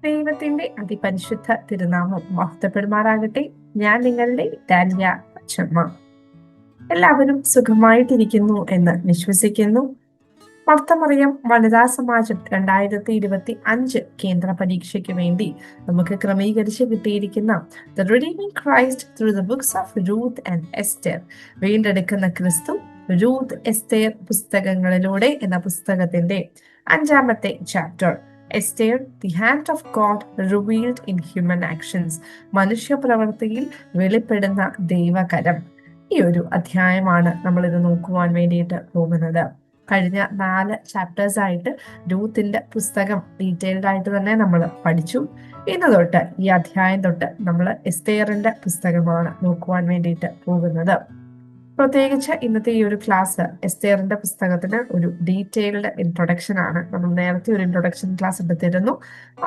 ദൈവത്തിന്റെ അതിപരിശുദ്ധ തിരുനാമം മഹത്വപ്പെടുമാറാകട്ടെ. ഞാൻ നിങ്ങളുടെ ധാന്യ അച്ചമ്മ. എല്ലാവരും സുഖമായിട്ടിരിക്കുന്നു എന്ന് വിശ്വസിക്കുന്നു. മർത്തമറിയം വനിതാ സമാജം 2025 കേന്ദ്ര പരീക്ഷയ്ക്ക് വേണ്ടി നമുക്ക് ക്രമീകരിച്ച് കിട്ടിയിരിക്കുന്ന the redeeming Christ through the books of Ruth and Esther, വീണ്ടെടുക്കുന്ന ക്രിസ്തു റൂത്ത് എസ്തേർ പുസ്തകങ്ങളിലൂടെ എന്ന പുസ്തകത്തിന്റെ 5ാമത്തെ chapter, Esther the hand of God revealed in human actions, മനുഷ്യ പ്രവൃത്തിയിൽ വെളിപ്പെടുന്ന ദൈവകരം. ഈ ഒരു അധ്യായമാണ് നമ്മൾ ഇത് നോക്കുവാൻ വേണ്ടിയിട്ട് പോകുന്നത്. കഴിഞ്ഞ 4 ചാപ്റ്റേഴ്സ് ആയിട്ട് രൂത്തിന്റെ പുസ്തകം ഡീറ്റെയിൽഡ് ആയിട്ട് തന്നെ നമ്മൾ പഠിച്ചു. ഇന്ന് തൊട്ട് ഈ അധ്യായം തൊട്ട് നമ്മൾ എസ്തേറിന്റെ പുസ്തകമാണ് നോക്കുവാൻ വേണ്ടിയിട്ട് പോകുന്നത്. പ്രത്യേകിച്ച് ഇന്നത്തെ ഈ ഒരു ക്ലാസ് എസ്തേറിന്റെ പുസ്തകത്തിന് ഒരു ഡീറ്റെയിൽഡ് ഇൻട്രൊഡക്ഷൻ ആണ്. നമ്മൾ നേരത്തെ ഒരു ഇൻട്രൊഡക്ഷൻ ക്ലാസ് എടുത്തിരുന്നു.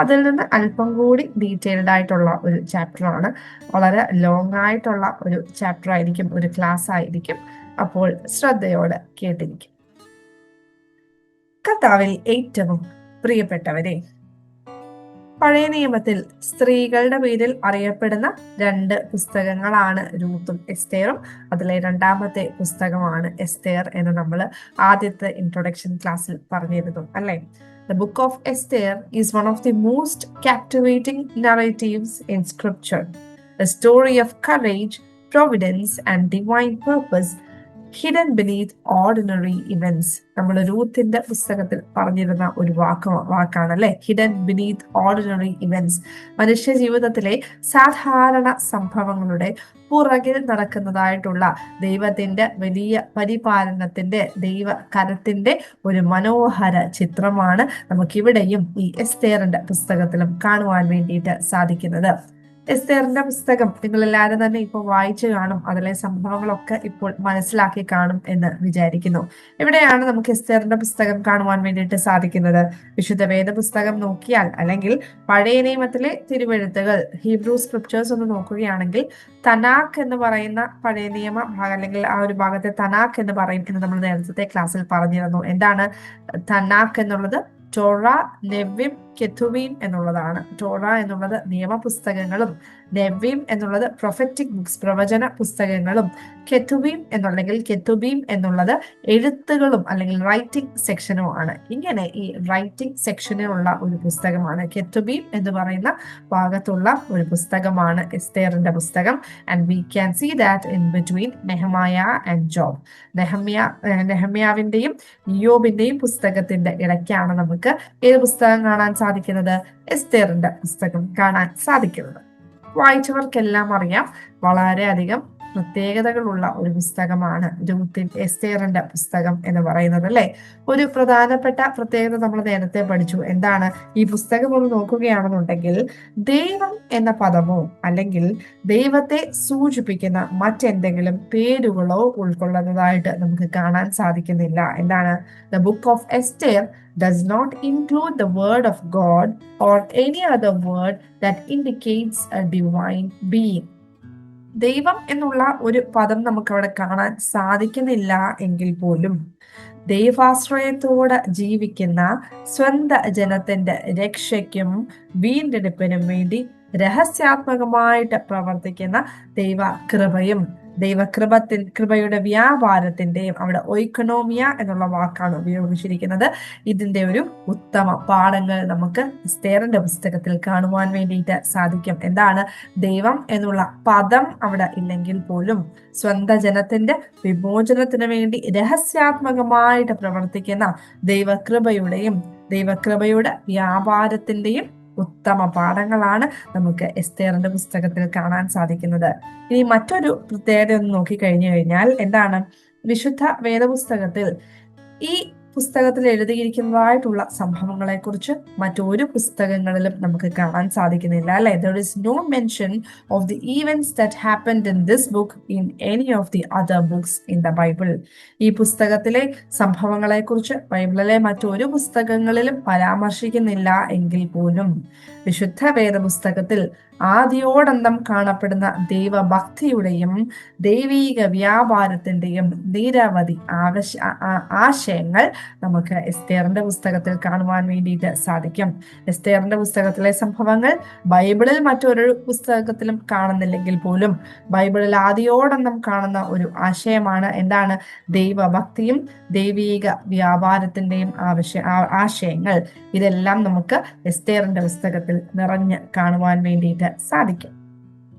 അതിൽ നിന്ന് അല്പം കൂടി ഡീറ്റെയിൽഡ് ആയിട്ടുള്ള ഒരു ചാപ്റ്റർ ആണ്. വളരെ ലോങ് ആയിട്ടുള്ള ഒരു ചാപ്റ്റർ ആയിരിക്കും, ഒരു ക്ലാസ് ആയിരിക്കും. അപ്പോൾ ശ്രദ്ധയോടെ കേട്ടിരിക്കും. കർത്താവിൽ ഏറ്റവും പ്രിയപ്പെട്ടവരെ, പഴയ നിയമത്തിൽ സ്ത്രീകളുടെ പേരിൽ അറിയപ്പെടുന്ന 2 പുസ്തകങ്ങളാണ് രൂത്തും എസ്തേറും. അതിലെ 2ാമത്തെ പുസ്തകമാണ് എസ്തേർ എന്ന് നമ്മൾ ആദ്യത്തെ ഇൻട്രൊഡക്ഷൻ ക്ലാസ്സിൽ പറഞ്ഞിരുന്നു, അല്ലെ? The book of Esther is one of the most captivating narratives in scripture. A story of courage, providence and divine purpose hidden beneath ordinary events. നമ്മൾ രൂത്തിന്റെ പുസ്തകത്തിൽ പറഞ്ഞിരുന്ന ഒരു വാക്കാണ് അല്ലെ, ഹിഡൻ ബിനീത്ത് ഓർഡിനറി ഇവന്റ്സ്. മനുഷ്യ ജീവിതത്തിലെ സാധാരണ സംഭവങ്ങളുടെ പുറകിൽ നടക്കുന്നതായിട്ടുള്ള ദൈവത്തിന്റെ വലിയ പരിപാലനത്തിന്റെ, ദൈവ കരത്തിന്റെ ഒരു മനോഹര ചിത്രമാണ് നമുക്കിവിടെയും ഈ എസ്തേറിന്റെ പുസ്തകത്തിലും കാണുവാൻ വേണ്ടിയിട്ട് സാധിക്കുന്നത്. എസ്തേറിന്റെ പുസ്തകം നിങ്ങൾ എല്ലാവരും തന്നെ ഇപ്പോൾ വായിച്ചു കാണും. അതിലെ സംഭവങ്ങളൊക്കെ ഇപ്പോൾ മനസ്സിലാക്കി കാണും എന്ന് വിചാരിക്കുന്നു. എവിടെയാണ് നമുക്ക് എസ്തേറിന്റെ പുസ്തകം കാണുവാൻ വേണ്ടിയിട്ട് സാധിക്കുന്നത്? വിശുദ്ധ വേദ പുസ്തകം നോക്കിയാൽ, അല്ലെങ്കിൽ പഴയ നിയമത്തിലെ തിരുവെഴുത്തുകൾ, ഹീബ്രൂ സ്ക്രിപ്റ്റേഴ്സ് ഒന്ന് നോക്കുകയാണെങ്കിൽ, തനാക്ക് എന്ന് പറയുന്ന പഴയ നിയമ ഭാഗം, അല്ലെങ്കിൽ ആ ഒരു ഭാഗത്തെ തനാക്ക് എന്ന് പറയും എന്ന് നമ്മൾ നേരത്തെ ക്ലാസ്സിൽ പറഞ്ഞിരുന്നു. എന്താണ് തനാക്ക് എന്നുള്ളത്? ടോറ, നെവ്വിം, കെത്തുബീം എന്നുള്ളതാണ്. ടോറ എന്നുള്ളത് നിയമപുസ്തകങ്ങളും, നെവ്വിം എന്നുള്ളത് പ്രൊഫറ്റിക് ബുക്സ്, പ്രവചന പുസ്തകങ്ങളും, കെത്തുബീം എന്നുള്ളത് എഴുത്തുകളും അല്ലെങ്കിൽ റൈറ്റിംഗ് സെക്ഷനുമാണ്. ഇങ്ങനെ ഈ റൈറ്റിംഗ് സെക്ഷനുള്ള ഒരു പുസ്തകമാണ് കെത്തുബീം എന്ന് പറയുന്ന ഭാഗത്തുള്ള ഒരു പുസ്തകമാണ് എസ്തേറിന്റെ പുസ്തകം. And we can see that in between Nehemiah and Job. നെഹമ്യാവിന്റെയും യോബിന്റെയും പുസ്തകത്തിന്റെ ഇടയ്ക്കാണ് നമുക്ക് ഏത് പുസ്തകം കാണാൻ സാധിക്കുന്നത്? എസ്തേറിന്റെ പുസ്തകം കാണാൻ സാധിക്കുന്നത്. വായിച്ചവർക്കെല്ലാം അറിയാം, വളരെയധികം പ്രത്യേകതകളുള്ള ഒരു പുസ്തകമാണ് എസ്തേറിന്റെ പുസ്തകം എന്ന് പറയുന്നത്, അല്ലെ? ഒരു പ്രധാനപ്പെട്ട പ്രത്യേകത നമ്മൾ നേരത്തെ പഠിച്ചു. എന്താണ്? ഈ പുസ്തകം ഒന്ന് നോക്കുകയാണെന്നുണ്ടെങ്കിൽ, ദൈവം എന്ന പദമോ അല്ലെങ്കിൽ ദൈവത്തെ സൂചിപ്പിക്കുന്ന മറ്റെന്തെങ്കിലും പേരുകളോ ഉൾക്കൊള്ളുന്നതായിട്ട് നമുക്ക് കാണാൻ സാധിക്കുന്നില്ല. എന്താണ്? The book of Esther does not include the word of God or any other word that indicates a divine being. ദൈവം എന്നുള്ള ഒരു പദം നമുക്ക് അവിടെ കാണാൻ സാധിക്കുന്നില്ല എങ്കിൽ പോലും ദൈവാശ്രയത്തോടെ ജീവിക്കുന്ന സ്വന്തം ജനത്തിന്റെ രക്ഷയ്ക്കും വീണ്ടെടുപ്പിനും വേണ്ടി രഹസ്യാത്മകമായിട്ട് പ്രവർത്തിക്കുന്ന കൃപയുടെ വ്യാപാരത്തിന്റെയും, അവിടെ ഒയ്ക്കണോമിയ എന്നുള്ള വാക്കാണ് ഉപയോഗിച്ചിരിക്കുന്നത്. ഇതിന്റെ ഒരു ഉത്തമ പാഠങ്ങൾ നമുക്ക് എസ്തേറിന്റെ പുസ്തകത്തിൽ കാണുവാൻ വേണ്ടിയിട്ട് സാധിക്കും. എന്താണ്? ദൈവം എന്നുള്ള പദം അവിടെ ഇല്ലെങ്കിൽ പോലും സ്വന്തം ജനത്തിന്റെ വിമോചനത്തിന് വേണ്ടി രഹസ്യാത്മകമായിട്ട് പ്രവർത്തിക്കുന്ന ദൈവകൃപയുടെ വ്യാപാരത്തിന്റെയും ഉത്തമ പാഠങ്ങളാണ് നമുക്ക് എസ്തേറിന്റെ പുസ്തകത്തിൽ കാണാൻ സാധിക്കുന്നത്. ഇനി മറ്റൊരു പ്രത്യേകത ഒന്ന് നോക്കിക്കഴിഞ്ഞു കഴിഞ്ഞാൽ, എന്താണ്? വിശുദ്ധ വേദപുസ്തകത്തിൽ ഈ പുസ്തകത്തിൽ എഴുതിയിരിക്കുന്നതായിട്ടുള്ള സംഭവങ്ങളെ കുറിച്ച് മറ്റൊരു പുസ്തകങ്ങളിലും നമുക്ക് കാണാൻ സാധിക്കുന്നില്ല, അല്ലെ? There is no mention of the events that happened in this book in any of the other books in the Bible. ഈ പുസ്തകത്തിലെ സംഭവങ്ങളെ കുറിച്ച് ബൈബിളിലെ മറ്റൊരു പുസ്തകങ്ങളിലും പരാമർശിക്കുന്നില്ല എങ്കിൽ പോലും വിശുദ്ധ വേദപുസ്തകത്തിൽ ആദിയോടന്തം കാണപ്പെടുന്ന ദൈവഭക്തിയുടെയും ദൈവീക വ്യാപാരത്തിന്റെയും നിരവധി ആശയങ്ങൾ നമുക്ക് എസ്തേറിന്റെ പുസ്തകത്തിൽ കാണുവാൻ വേണ്ടിയിട്ട് സാധിക്കും. എസ്തേറിന്റെ പുസ്തകത്തിലെ സംഭവങ്ങൾ ബൈബിളിൽ മറ്റൊരു പുസ്തകത്തിലും കാണുന്നില്ലെങ്കിൽ പോലും ബൈബിളിൽ ആദിയോടന്തം കാണുന്ന ഒരു ആശയമാണ് എന്താണ്? ദൈവഭക്തിയും ദൈവീക വ്യാപാരത്തിന്റെയും ആശയങ്ങൾ. ഇതെല്ലാം നമുക്ക് എസ്തേറിന്റെ പുസ്തകത്തിൽ നിറഞ്ഞ് കാണുവാൻ വേണ്ടിയിട്ട് സാധിക്കും.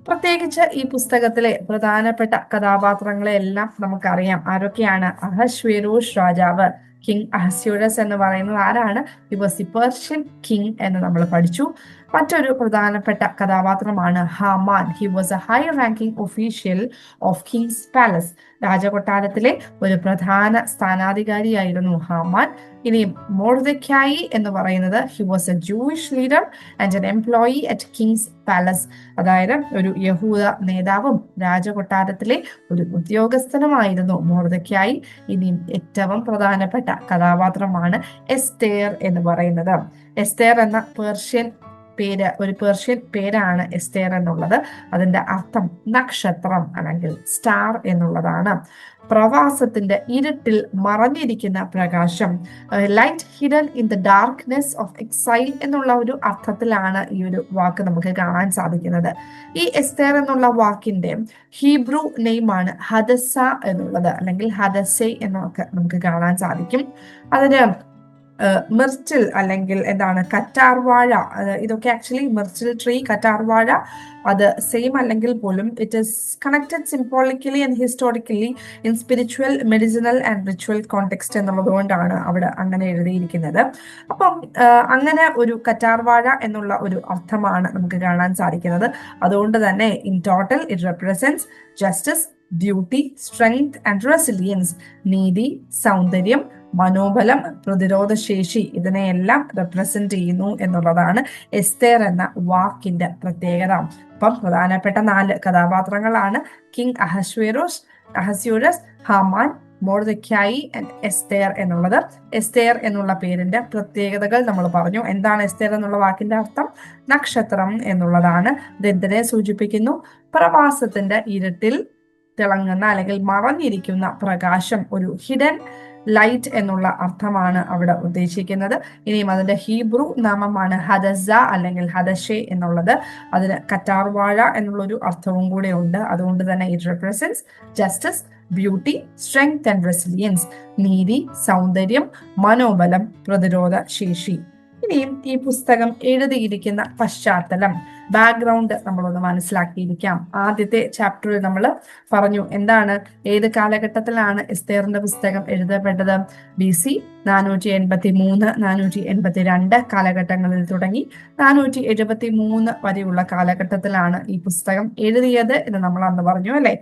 പ്രത്യേകിച്ച് ഈ പുസ്തകത്തിലെ പ്രധാനപ്പെട്ട കഥാപാത്രങ്ങളെ എല്ലാം നമുക്കറിയാം. ആരൊക്കെയാണ്? അഹശ്വേരോഷ് രാജാവ്, കിങ് അഹസ്വേരോസ് എന്ന് പറയുന്നത് ആരാണ്? He was the Persian king എന്ന് നമ്മൾ പഠിച്ചു. മറ്റൊരു പ്രധാനപ്പെട്ട കഥാപാത്രമാണ് Haman. He was a high ranking official of king's palace. രാജകൊട്ടാരത്തിലെ ഒരു പ്രധാന സ്ഥാനാധികാരിയായിരുന്നു ഹാമാൻ. ഇനി മൊർദെഖായി എന്ന് പറയുന്നത് he was a Jewish leader and an employee at king's palace. അതായത് ഒരു യഹൂദ നേതാവും രാജകൊട്ടാരത്തിലെ ഒരു ഉദ്യോഗസ്ഥനുമായിരുന്നു മൊർദെഖായി. ഇനിയും ഏറ്റവും പ്രധാനപ്പെട്ട കഥാപാത്രമാണ് എസ്തേർ എന്ന് പറയുന്നത്. എസ്തേർ എന്ന ഒരു പേർഷ്യൻ പേരാണ് എസ്തേർ എന്നുള്ളത്. അതിന്റെ അർത്ഥം നക്ഷത്രം അല്ലെങ്കിൽ സ്റ്റാർ എന്നുള്ളതാണ്. പ്രവാസത്തിന്റെ ഇരുട്ടിൽ മറഞ്ഞിരിക്കുന്ന പ്രകാശം, light hidden in the darkness of exile എന്നുള്ള ഒരു അർത്ഥത്തിലാണ് ഈ ഒരു വാക്ക് നമുക്ക് കാണാൻ സാധിക്കുന്നത്. ഈ എസ്തേർ എന്നുള്ള വാക്കിന്റെ ഹീബ്രു നെയിമാണ് ഹദസ എന്നുള്ളത്, അല്ലെങ്കിൽ ഹദസെ എന്നൊക്കെ നമുക്ക് കാണാൻ സാധിക്കും. അതിന് മിർച്ചിൽ അല്ലെങ്കിൽ എന്താണ് കറ്റാർവാഴ, ഇതൊക്കെ ആക്ച്വലി മിർച്ചിൽ ട്രീ, കറ്റാർവാഴ അത് സെയിം അല്ലെങ്കിൽ പോലും it is connected symbolically and historically in spiritual, medicinal and ritual context എന്നുള്ളത് കൊണ്ടാണ് അവിടെ അങ്ങനെ എഴുതിയിരിക്കുന്നത്. അപ്പം അങ്ങനെ ഒരു കറ്റാർവാഴ എന്നുള്ള ഒരു അർത്ഥമാണ് നമുക്ക് കാണാൻ സാധിക്കുന്നത്. അതുകൊണ്ട് തന്നെ in total it represents justice, duty, strength and resilience. നീതി, സൗന്ദര്യം, മനോബലം, പ്രതിരോധ ശേഷി, ഇതിനെയെല്ലാം റെപ്രസെന്റ് ചെയ്യുന്നു എന്നുള്ളതാണ് എസ്തേർ എന്ന വാക്കിന്റെ പ്രത്യേകത. അപ്പം പ്രധാനപ്പെട്ട 4 കഥാപാത്രങ്ങളാണ് king Ahasuerus, Haman, Mordecai and Esther എന്നുള്ളത്. എസ്തേർ എന്നുള്ള പേരിന്റെ പ്രത്യേകതകൾ നമ്മൾ പറഞ്ഞു. എന്താണ് എസ്തേർ എന്നുള്ള വാക്കിന്റെ അർത്ഥം? നക്ഷത്രം എന്നുള്ളതാണ്. ഇതെന്തിനെ സൂചിപ്പിക്കുന്നു? പ്രവാസത്തിന്റെ ഇരുട്ടിൽ തിളങ്ങുന്ന അല്ലെങ്കിൽ മറഞ്ഞിരിക്കുന്ന പ്രകാശം, ഒരു ഹിഡൻ ലൈറ്റ് എന്നുള്ള അർത്ഥമാണ് അവിടെ ഉദ്ദേശിക്കുന്നത്. ഇനിയും അതിന്റെ ഹീബ്രു നാമമാണ് ഹദസ അല്ലെങ്കിൽ ഹദഷെ എന്നുള്ളത്. അതിന് കറ്റാർവാഴ എന്നുള്ളൊരു അർത്ഥവും കൂടെ ഉണ്ട്. അതുകൊണ്ട് തന്നെ it represents justice, beauty, strength and resilience. നീതി, സൗന്ദര്യം, മനോബലം, പ്രതിരോധ ശേഷി. ഇനിയും ഈ പുസ്തകം എഴുതിയിരിക്കുന്ന പശ്ചാത്തലം, ബാക്ക്ഗ്രൗണ്ട് നമ്മളൊന്ന് മനസ്സിലാക്കിയിരിക്കാം. ആദ്യത്തെ ചാപ്റ്ററിൽ നമ്മൾ പറഞ്ഞു എന്താണ്, ഏത് കാലഘട്ടത്തിലാണ് എസ്തേറിന്റെ പുസ്തകം എഴുതപ്പെട്ടത്? BC 483, 482 കാലഘട്ടങ്ങളിൽ തുടങ്ങി 473 വരെയുള്ള കാലഘട്ടത്തിലാണ് ഈ പുസ്തകം എഴുതിയത് എന്ന് നമ്മൾ അന്ന് പറഞ്ഞു അല്ലെ.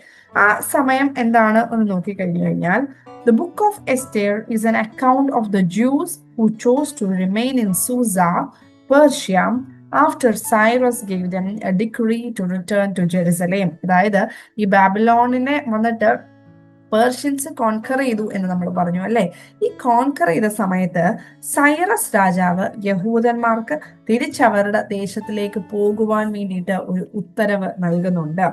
ആ സമയം എന്താണ് എന്ന് നോക്കിക്കഴിഞ്ഞു കഴിഞ്ഞാൽ, The Book of Esther is an account of the Jews who chose to remain in Susa, Persia, after Cyrus gave them a decree to return to Jerusalem. അതായത് ഈ ബാബിലോണിനെ വന്നിട്ട് പേർഷ്യൻസ് കോൺകർ ചെയ്തു എന്ന് നമ്മൾ പറഞ്ഞു അല്ലെ. ഈ കോൺകർ ചെയ്ത സമയത്ത് സൈറസ് രാജാവ് യഹൂദന്മാർക്ക് തിരിച്ചവരുടെ ദേശത്തിലേക്ക് പോകുവാൻ വേണ്ടിയിട്ട് ഒരു ഉത്തരവ് നൽകുന്നുണ്ട്.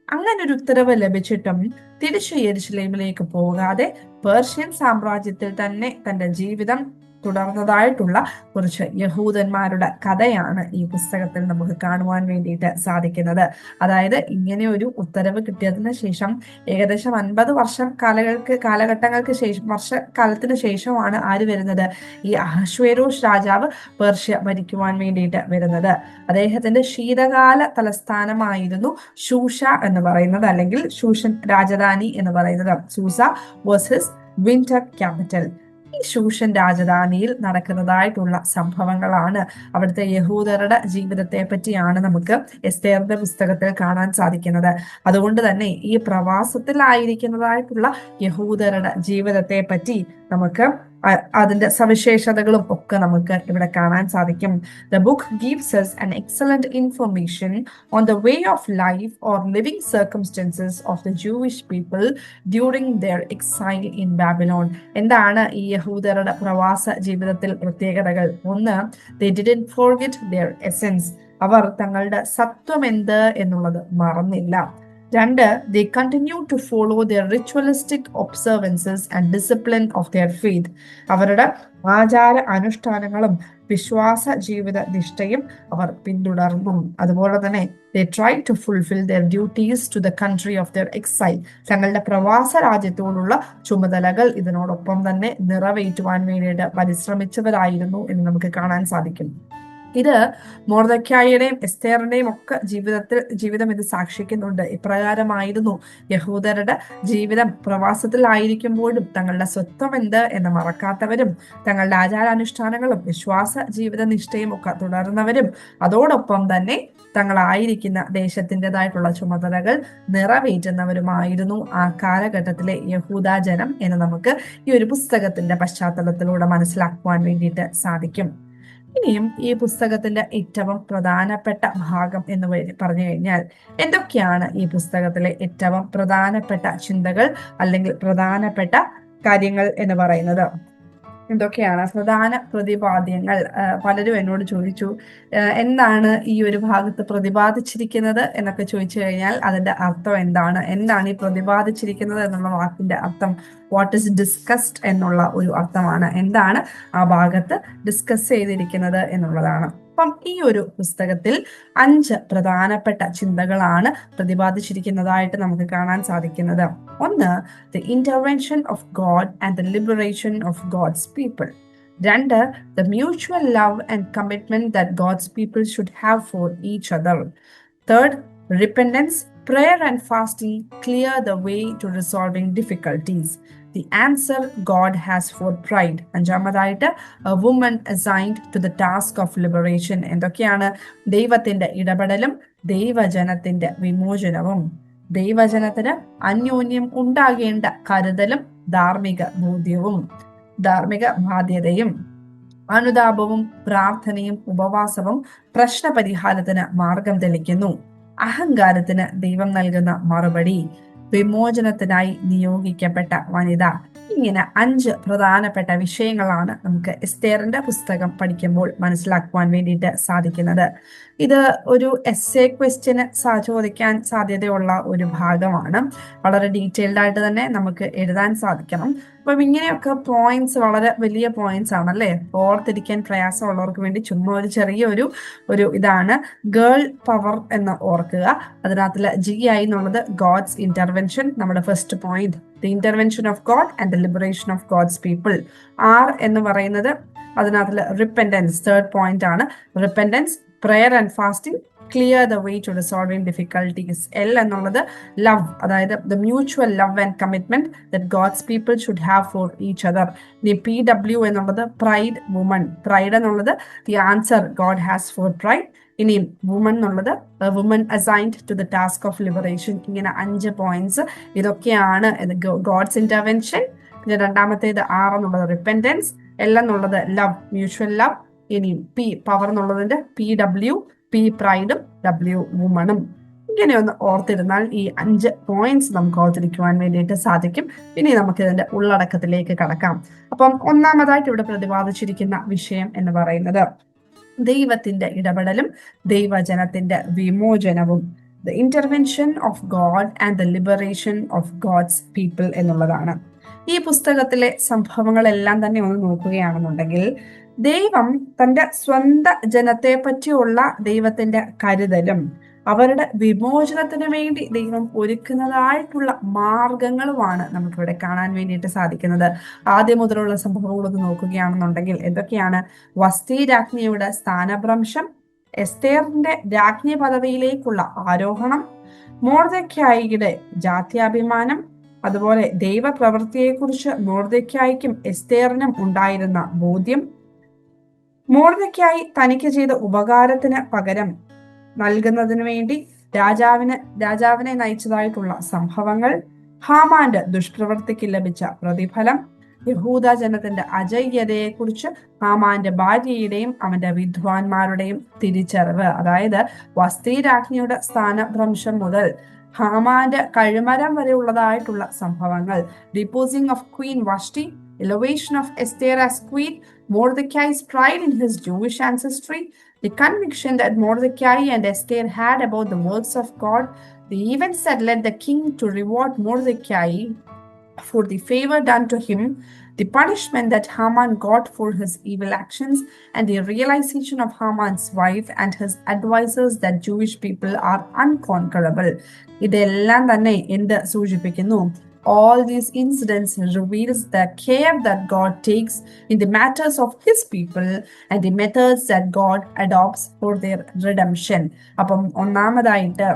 അങ്ങനെ ഒരു ഉത്തരവ് ലഭിച്ചിട്ടും തിരിച്ചു യെരുശലേമിലേക്ക് പോകാതെ പേർഷ്യൻ സാമ്രാജ്യത്തിൽ തന്നെ തന്റെ ജീവിതം തുടർന്നതായിട്ടുള്ള കുറച്ച് യഹൂദന്മാരുടെ കഥയാണ് ഈ പുസ്തകത്തിൽ നമുക്ക് കാണുവാൻ വേണ്ടിയിട്ട് സാധിക്കുന്നത്. അതായത് ഇങ്ങനെ ഒരു ഉത്തരവ് കിട്ടിയതിന് ശേഷം ഏകദേശം 50 കാലഘട്ടങ്ങൾക്ക് ശേഷം, വർഷക്കാലത്തിന് ശേഷമാണ് ആര് വരുന്നത്? ഈ അഹശ്വേരോഷ് രാജാവ് പേർഷ്യ ഭരിക്കുവാൻ വേണ്ടിയിട്ട് വരുന്നത്. അദ്ദേഹത്തിന്റെ ശീതകാല തലസ്ഥാനമായിരുന്നു ശൂഷ എന്ന് പറയുന്നത്, അല്ലെങ്കിൽ ശൂഷൻ രാജധാനി എന്ന് പറയുന്നത്. Sousa was his winter capital. ഈ ശൂഷൻ രാജധാനിയിൽ നടക്കുന്നതായിട്ടുള്ള സംഭവങ്ങളാണ്, അവിടുത്തെ യഹൂദരുടെ ജീവിതത്തെ പറ്റിയാണ് നമുക്ക് എസ്തേറിന്റെ പുസ്തകത്തിൽ കാണാൻ സാധിക്കുന്നത്. അതുകൊണ്ട് തന്നെ ഈ പ്രവാസത്തിലായിരിക്കുന്നതായിട്ടുള്ള യഹൂദരുടെ ജീവിതത്തെ പറ്റി നമുക്ക് അതിന്റെ സവിശേഷതകളും ഒക്കെ നമുക്ക് ഇവിടെ കാണാൻ സാധിക്കും. The book gives us an excellent information on the way of life or living circumstances of the Jewish people during their exile in Babylon. എന്താണ് ഈ യഹൂദരുടെ പ്രവാസ ജീവിതത്തിൽ പ്രത്യേകതകൾ? ഒന്ന്, they didn't forget their essence. അവർ തങ്ങളുടെ സത്വം എന്ത് എന്നുള്ളത് മറന്നില്ല. 2, they continue to follow their ritualistic observances and discipline of their faith. അവരുടെ ആചാര അനുഷ്ഠാനങ്ങളും വിശ്വാസ ജീവിത നിഷ്ഠയും അവർ പിന്തുടർന്നു. അതുപോലെ തന്നെ they try to fulfill their duties to the country of their exile. തങ്ങളുടെ പ്രവാസ രാജ്യത്തോടുള്ള ചുമതലകൾ ഇതിനോടൊപ്പം തന്നെ നിറവേറ്റുവാൻ വേണ്ടിയിട്ട് പരിശ്രമിച്ചവരായിരുന്നു എന്ന് നമുക്ക് കാണാൻ സാധിക്കും. ഇത് മൊർദെഖായിയുടെയും എസ്തേറിന്റെയും ഒക്കെ ജീവിതം ഇത് സാക്ഷിക്കുന്നുണ്ട്. ഇപ്രകാരമായിരുന്നു യഹൂദരുടെ ജീവിതം. പ്രവാസത്തിലായിരിക്കുമ്പോഴും തങ്ങളുടെ സ്വത്വം എന്ത് എന്ന് മറക്കാത്തവരും തങ്ങളുടെ ആചാരാനുഷ്ഠാനങ്ങളും വിശ്വാസ ജീവിത നിഷ്ഠയും ഒക്കെ തുടർന്നവരും അതോടൊപ്പം തന്നെ തങ്ങളായിരിക്കുന്ന ദേശത്തിൻ്റെതായിട്ടുള്ള ചുമതലകൾ നിറവേറ്റുന്നവരുമായിരുന്നു ആ കാലഘട്ടത്തിലെ യഹൂദ ജനം എന്ന് നമുക്ക് ഈ ഒരു പുസ്തകത്തിന്റെ പശ്ചാത്തലത്തിലൂടെ മനസ്സിലാക്കുവാൻ വേണ്ടിയിട്ട് സാധിക്കും. ഇനിയും ഈ പുസ്തകത്തിന്റെ ഏറ്റവും പ്രധാനപ്പെട്ട ഭാഗം എന്ന് പറഞ്ഞു കഴിഞ്ഞാൽ എന്തൊക്കെയാണ് ഈ പുസ്തകത്തിലെ ഏറ്റവും പ്രധാനപ്പെട്ട ചിന്തകൾ അല്ലെങ്കിൽ പ്രധാനപ്പെട്ട കാര്യങ്ങൾ എന്ന് പറയുന്നത്? എന്തൊക്കെയാണ് പ്രധാന പ്രതിപാദ്യങ്ങൾ? പലരും എന്നോട് ചോദിച്ചു എന്താണ് ഈ ഒരു ഭാഗത്ത് പ്രതിപാദിച്ചിരിക്കുന്നത് എന്നൊക്കെ ചോദിച്ചു കഴിഞ്ഞാൽ അതിന്റെ അർത്ഥം എന്താണ് ഈ പ്രതിപാദിച്ചിരിക്കുന്നത് എന്നുള്ള വാക്കിന്റെ അർത്ഥം? വാട്ട് ഇസ് ഡിസ്കസ്ഡ് എന്നുള്ള ഒരു അർത്ഥമാണ്. എന്താണ് ആ ഭാഗത്ത് ഡിസ്കസ് ചെയ്തിരിക്കുന്നത് എന്നുള്ളതാണ്. അപ്പം ഈ ഒരു പുസ്തകത്തിൽ 5 പ്രധാനപ്പെട്ട ചിന്തകളാണ് പ്രതിപാദിച്ചിരിക്കുന്നതായിട്ട് നമുക്ക് കാണാൻ സാധിക്കുന്നത്. 1, the intervention of God and the liberation of God's people. 2, the mutual love and commitment that God's people should have for each other. 3, repentance, prayer and fasting clear the way to resolving difficulties. The answer God has for pride. 5, a woman assigned to the task of liberation. എന്തൊക്കെയാണ്? ദൈവത്തിന്റെ ഇടപെടലും ദൈവജനത്തിന്റെ വിമോചനവും. ദൈവജനത്തിന് അന്യോന്യം ഉണ്ടാകേണ്ട കരുതലും ധാർമ്മിക ബാധ്യതയും അനുതാപവും പ്രാർത്ഥനയും ഉപവാസവും പ്രശ്നപരിഹാരത്തിന് മാർഗം തെളിക്കുന്നു. അഹങ്കാരത്തിന് ദൈവം നൽകുന്ന മറുപടി, വിമോചനത്തിനായി നിയോഗിക്കപ്പെട്ട വനിത. ഇങ്ങനെ 5 പ്രധാനപ്പെട്ട വിഷയങ്ങളാണ് നമുക്ക് എസ്തേറിന്റെ പുസ്തകം പഠിക്കുമ്പോൾ മനസ്സിലാക്കുവാൻ വേണ്ടിയിട്ട് സാധിക്കുന്നത്. ഇത് ഒരു എസ്സേ ക്വസ്റ്റ്യന് ചോദിക്കാൻ സാധ്യതയുള്ള ഒരു ഭാഗമാണ്. വളരെ ഡീറ്റെയിൽഡ് ആയിട്ട് തന്നെ നമുക്ക് എഴുതാൻ സാധിക്കണം. അപ്പം ഇങ്ങനെയൊക്കെ പോയിന്റ്സ് വളരെ വലിയ പോയിന്റ്സ് ആണല്ലേ, ഓർത്തിരിക്കാൻ പ്രയാസമുള്ളവർക്ക് വേണ്ടി ചുമ്മാ ഒരു ചെറിയ ഒരു ഇതാണ്. ഗേൾ പവർ എന്ന് ഓർക്കുക. അതിനകത്തുള്ള GI എന്നുള്ളത് ഗോഡ്സ് ഇന്റർവെൻഷൻ, നമ്മുടെ first point. The intervention of God and the liberation of God's people. R എന്ന് പറയുന്നത് അതിനകത്തുള്ള റിപ്പൻറ്റൻസ്, തേർഡ് പോയിന്റ് ആണ്. Repentance, prayer and fasting clear the way to resolving difficulties. L എന്നുള്ളത് love, അതായത് the mutual love and commitment that God's people should have for each other. ഇനി PW എന്നുള്ളത് pride, woman. Pride എന്നുള്ളത് the answer God has for pride. ഇനി woman എന്നുള്ളത് woman assigned to the task of liberation. ഇങ്ങനെ 5 points ഇതൊക്കെയാണ് God's intervention. പിന്നെ രണ്ടാമത്തേത് R എന്നുള്ളത് റിപ്പൻറ്റൻസ്, L എന്നുള്ളത് ലവ്, മ്യൂച്വൽ ലവ്. ഇനി P പവർ എന്നുള്ളതിന്റെ PW, P പ്രൈഡും, W വുമണും. ഇങ്ങനെ ഒന്ന് ഓർത്തിരുന്നാൽ ഈ 5 പോയിന്റ്സ് നമുക്ക് ഓർത്തിരിക്കുവാൻ വേണ്ടിയിട്ട് സാധിക്കും. ഇനി നമുക്ക് ഇതിന്റെ ഉള്ളടക്കത്തിലേക്ക് കടക്കാം. അപ്പം ഒന്നാമതായിട്ട് ഇവിടെ പ്രതിപാദിച്ചിരിക്കുന്ന വിഷയം എന്ന് പറയുന്നത് ദൈവത്തിന്റെ ഇടപെടലും ദൈവജനത്തിന്റെ വിമോചനവും. The intervention of God and the liberation of God's people എന്നുള്ളതാണ്. ഈ പുസ്തകത്തിലെ സംഭവങ്ങളെല്ലാം തന്നെ ഒന്ന് നോക്കുകയാണെന്നുണ്ടെങ്കിൽ ദൈവം തന്റെ സ്വന്തം ജനത്തെ പറ്റിയുള്ള ദൈവത്തിന്റെ കരുതലും അവരുടെ വിമോചനത്തിന് വേണ്ടി ദൈവം ഒരുക്കുന്നതായിട്ടുള്ള മാർഗങ്ങളുമാണ് നമുക്കിവിടെ കാണാൻ വേണ്ടിയിട്ട് സാധിക്കുന്നത്. ആദ്യം മുതലുള്ള സംഭവങ്ങളൊന്ന് നോക്കുകയാണെന്നുണ്ടെങ്കിൽ എന്തൊക്കെയാണ്? വസ്തി രാജ്ഞിയുടെ സ്ഥാനഭ്രംശം, എസ്തേറിന്റെ രാജ്ഞി പദവിയിലേക്കുള്ള ആരോഹണം, മൊർദെഖായിയുടെ ജാത്യാഭിമാനം, അതുപോലെ ദൈവപ്രവൃത്തിയെക്കുറിച്ച് മൊർദെഖായിക്കും എസ്തേറിനും ഉണ്ടായിരുന്ന ബോധ്യം, മൊർദെഖായി തനിക്ക് ചെയ്ത ഉപകാരത്തിന് പകരം നൽകുന്നതിന് വേണ്ടി രാജാവിനെ നയിച്ചതായിട്ടുള്ള സംഭവങ്ങൾ, ഹാമാന്റെ ദുഷ്പ്രവൃത്തിക്ക് ലഭിച്ച പ്രതിഫലം, യഹൂദ ജനത്തിന്റെ അജയ്യതയെക്കുറിച്ച് ഹാമാന്റെ ഭാര്യയുടെയും അവന്റെ വിദ്വാൻമാരുടെയും തിരിച്ചറിവ്. അതായത് വസ്തി രാജ്ഞിയുടെ സ്ഥാനഭ്രംശം മുതൽ ഹാമാന്റെ കഴിമരം വരെ ഉള്ളതായിട്ടുള്ള സംഭവങ്ങൾ, deposing of queen Vashti, elevation of Esther as queen, Mordecai's pride in his Jewish ancestry, the conviction that Mordecai and Esther had about the works of God, the events that led the king to reward Mordecai for the favor done to him, the punishment that Haman got for his evil actions, and the realization of Haman's wife and his advisors that Jewish people are unconquerable. ഇതെല്ലാം തന്നെ എന്ത് സൂചിപ്പിക്കുന്നു? All these incidents reveals the care that God takes in the matters of his people and the methods that God adopts for their redemption. അപ്പം ഒന്നാമതായിട്ട്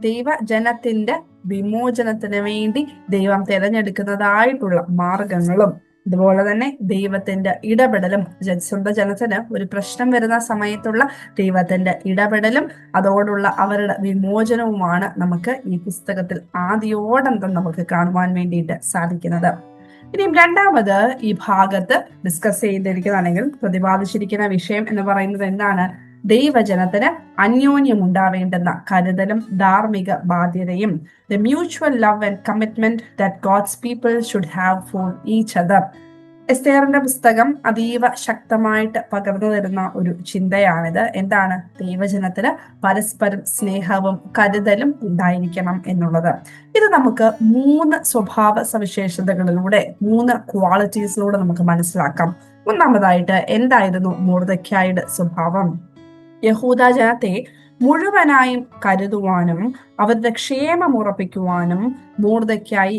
ദൈവജനത്തിന്റെ വിമോചനത്തിന് വേണ്ടി ദൈവം തിരഞ്ഞെടുക്കുന്നതായിട്ടുള്ള മാർഗങ്ങളും അതുപോലെ തന്നെ ദൈവത്തിന്റെ ഇടപെടലും, സ്വന്തം ജനത്തിന് ഒരു പ്രശ്നം വരുന്ന സമയത്തുള്ള ദൈവത്തിന്റെ ഇടപെടലും അതോടുള്ള അവരുടെ വിമോചനവുമാണ് നമുക്ക് ഈ പുസ്തകത്തിൽ ആദ്യോടന്തം നമുക്ക് കാണുവാൻ വേണ്ടിയിട്ട് സാധിക്കുന്നത്. ഇനിയും രണ്ടാമത് ഈ ഭാഗത്ത് ഡിസ്കസ് ചെയ്തിരിക്കുന്നതാണെങ്കിൽ പ്രതിപാദിച്ചിരിക്കുന്ന വിഷയം എന്ന് പറയുന്നത് എന്താണ്? ദൈവജനത്തിന് അന്യോന്യം ഉണ്ടാവേണ്ടുന്ന കരുതലും ധാർമ്മിക ബാധ്യതയും, the mutual love and commitment that God's people should have for each other. എസ്തേറിന്റെ പുസ്തകം അതീവ ശക്തമായിട്ട് പകർന്നു തരുന്ന ഒരു ചിന്തയാണിത്. എന്താണ്? ദൈവജനത്തിന് പരസ്പരം സ്നേഹവും കരുതലും ഉണ്ടായിരിക്കണം എന്നുള്ളത്. ഇത് നമുക്ക് 3 സ്വഭാവ സവിശേഷതകളിലൂടെ, 3 ക്വാളിറ്റീസിലൂടെ നമുക്ക് മനസ്സിലാക്കാം. ഒന്നാമതായിട്ട് എന്തായിരുന്നു മൊർദെഖായിയുടെ സ്വഭാവം? യഹൂദ ജനത്തെ മുഴുവനായും കരുതുവാനും അവരുടെ ക്ഷേമം ഉറപ്പിക്കുവാനും Mordecai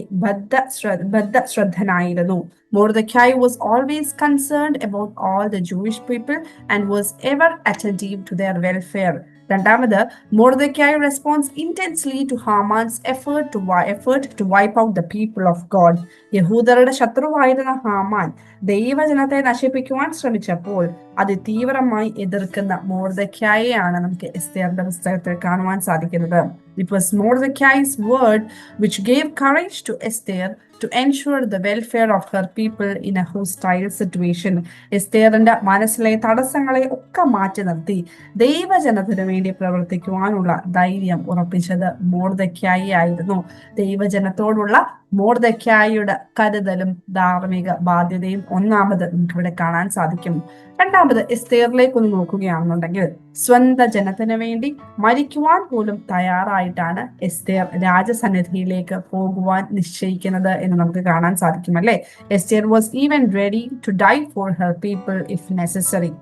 ബദ്ധശ്രദ്ധനായിരുന്നു. Mordecai was always concerned about all the Jewish people and was ever attentive to their welfare. രണ്ടാമത്, Mordecai responds intensely to Haman's effort to wipe out the people of God. യഹൂദരുടെ ശത്രുവായിരുന്ന ഹാമാൻ ദൈവജനത്തെ നശിപ്പിക്കുവാൻ ശ്രമിച്ചപ്പോൾ അത് തീവ്രമായി എതിർക്കുന്ന മൊർദെഖായിയാണ് നമുക്ക് എസ്തേറിന്റെ പുസ്തകത്തിൽ കാണുവാൻ സാധിക്കുന്നത്. It was Mordecai's word which gave courage to Esther to ensure the welfare of her people in a hostile situation. എസ്തേറിന്റെ മനസ്സിലെ തടസ്സങ്ങളെ ഒക്കെ മാറ്റി നിർത്തി ദൈവജനത്തിനു വേണ്ടി പ്രവർത്തിക്കുവാനുള്ള ധൈര്യം ഉറപ്പിച്ചത് മൊർദെഖായി ആയിരുന്നു. ദൈവജനത്തോടുള്ള മൊർദെഖായിയുടെ കരുതലും ധാർമ്മിക ബാധ്യതയും ഒന്നാമത് നമുക്കിവിടെ കാണാൻ സാധിക്കും. രണ്ടാമത്, എസ്തേറിലേക്ക് ഒന്ന് നോക്കുകയാണെന്നുണ്ടെങ്കിൽ സ്വന്തം ജനത്തിന് വേണ്ടി മരിക്കുവാൻ പോലും തയ്യാറായിട്ടാണ് എസ്തേർ രാജസന്നിധിയിലേക്ക് പോകുവാൻ നിശ്ചയിക്കുന്നത് എന്ന് നമുക്ക് കാണാൻ സാധിക്കും, അല്ലെ? Esther was even ready to die for her people if necessary.